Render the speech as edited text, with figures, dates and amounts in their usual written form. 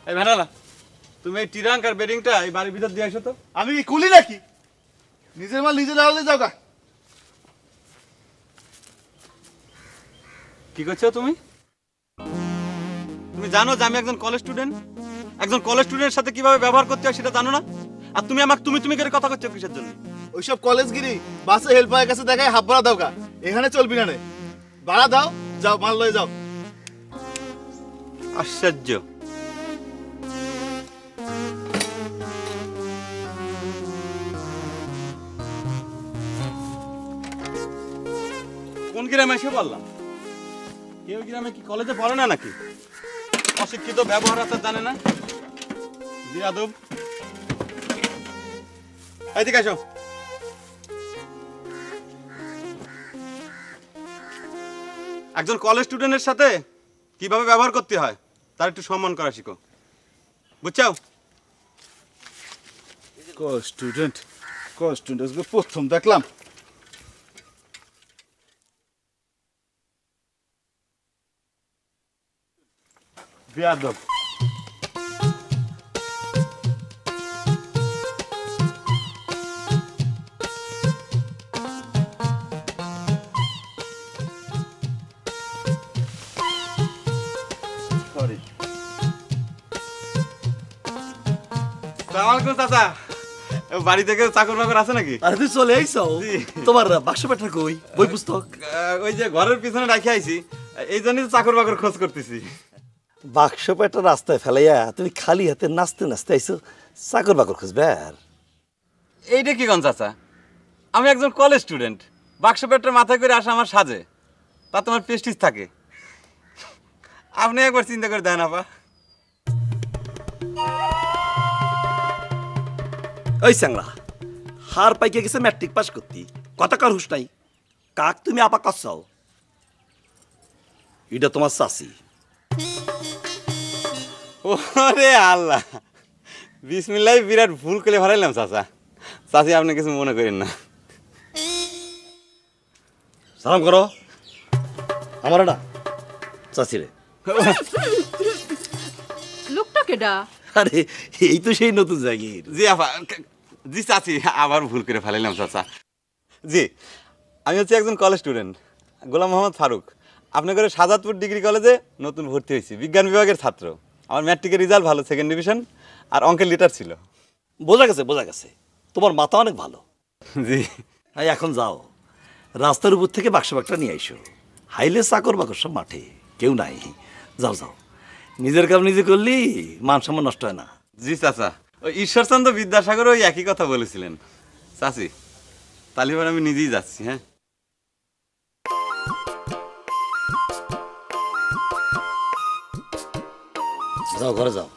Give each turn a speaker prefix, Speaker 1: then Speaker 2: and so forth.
Speaker 1: এই ভেড়ালা, তুমি এই টিরাঙ্ক আর বেডিংটা এই বাড়ির ভিতর দিয়ে আসো তো।
Speaker 2: আমি কি কুলি নাকি? নিজের মাল নিজে লাগালে যাও গা।
Speaker 1: কি করছো তুমি? তুমি জানো যে আমি একজন কলেজ স্টুডেন্ট? একজন কলেজ স্টুডেন্টের সাথে কিভাবে ব্যবহার করতে হয় সেটা জানো না? আর তুমি আমাকে তুমি করে কথা করছো কিসের জন্য?
Speaker 2: ওইসব কলেজগিরি বাসে হেল্পারের কাছে দেখায় হাফ ভাড়া দাও গা। এখানে চলবি না রে। ভাড়া দাও, যাও মাল লয়ে যাও।
Speaker 1: আশ্চর্য। কোন গ্রামে এসে বললাম? কেউ গ্রামে কি কলেজে পড়ে না নাকি? অশিক্ষিত, ব্যবহার আচার জানে না, বিয়াদব। এদিকে আসো। একজন কলেজ স্টুডেন্টের সাথে কিভাবে ব্যবহার করতে হয় তার একটু সম্মান করা শিখো, বুঝছো?
Speaker 2: স্টুডেন্ট প্রথম দেখলাম।
Speaker 1: বিয়াদব।
Speaker 2: সরি।
Speaker 1: সালামালাইকুম চাচা। বাড়ি থেকে চাকর বাকর আছে নাকি?
Speaker 3: আরে তুই চলে আইছো? তোমার বাক্স পেটা কই? বই পুস্তক?
Speaker 1: ওই যে ঘরের পিছনে রাখে আইছি, এই জন্যই তো চাকর বাকর খোঁজ করতেছি।
Speaker 3: বাক্স পেটা রাস্তায় ফেলাইয়া তুমি খালি হাতে নাচতে নাচতে আইছো চাকর বাকর খুঁজবে? আর
Speaker 1: এইটা কি গন চাচা? আমি একজন কলেজ স্টুডেন্ট, বাক্স পেটটা মাথায় করে আসা আমার সাজে, তা তোমার প্রেস্টিজ থাকে। আপনি একবার চিন্তা করে দেন আপা।
Speaker 3: ওই স্যাংরা হার পাইকে গেছে ম্যাট্রিক পাস করতি, কথা কার হুশ নাই? কাক তুমি আপা কাছাও? এটা তোমার চাচি।
Speaker 1: ওরে আল্লাহ, বিসমিল্লাহ, বিরাট ভুল করে ভাড়াইলাম চাচা। চাচি আপনি কিছু মনে করেন না।
Speaker 3: সালাম করো আমার না চাচি রে।
Speaker 4: লোকটা কেডা?
Speaker 3: আরে এই তো সেই নতুন জাগির।
Speaker 1: জি আপা, জি চাচি, আবার ভুল করে ফেলাইলাম চাচা। জি, আমি হচ্ছে একজন কলেজ স্টুডেন্ট, গোলাম মোহাম্মদ ফারুক। আপনাদের সাজাদপুর ডিগ্রি কলেজে নতুন ভর্তি হয়েছি, বিজ্ঞান বিভাগের ছাত্র। আমার ম্যাট্রিকের রেজাল্ট ভালো, 2nd ডিভিশন, আর অঙ্কের লিটার ছিল।
Speaker 3: বোঝা গেছে বোঝা গেছে, তোমার মাথা অনেক ভালো।
Speaker 1: জি।
Speaker 3: হ্যাঁ, এখন যাও, রাস্তার উপর থেকে বাক্স বাক্সটা নিয়ে আইসো। হাইলে চাকর বাকর সব মাঠে, কেউ নাই। যাও যাও, নিজের কাম নিজে করলি মান সম্মান নষ্ট হয় না।
Speaker 1: জি চাচা, ওই ঈশ্বরচন্দ্র বিদ্যাসাগর ওই একই কথা বলেছিলেন। চাচি, তালিবান আমি নিজেই যাচ্ছি। হ্যাঁ,
Speaker 3: যাও ঘরে যাও।